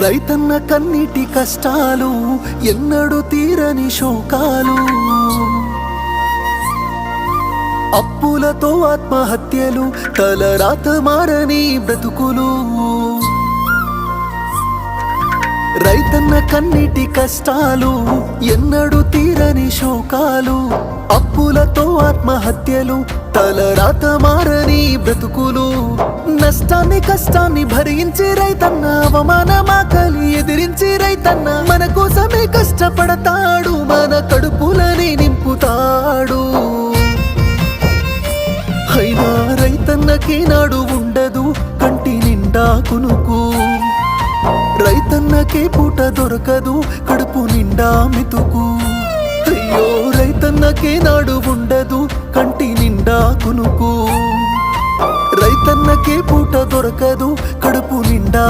రైతన్న కన్నీటి కష్టాలు ఎన్నడూ తీరని శోకాలు, అప్పులతో ఆత్మహత్యలు, తలరాత మారని బ్రతుకులు. రైతన్న కన్నీటి కష్టాలు ఎన్నడూ తీరని శోకాలు, అప్పులతో ఆత్మహత్యలు, తలరాత మారని బ్రతుకులు. నష్టాన్ని కష్టాన్ని భరించి రైతన్న, అవమానమాకలి ఎదిరించి రైతన్న మన కోసమే కష్టపడతాడు, మన కడుపులని నింపుతాడు. అయినా రైతన్నకి నాడు ఉండదు కంటి నిండా కునుకు, రైతన్నకే పూట దొరకదు కడుపు నిండా మెతుకు. అయ్యో రైతన్నకే నాడు ఉండదు కంటి నిండా కునుకు, రైతన్నకే పూట దొరకదు కడుపు నిండా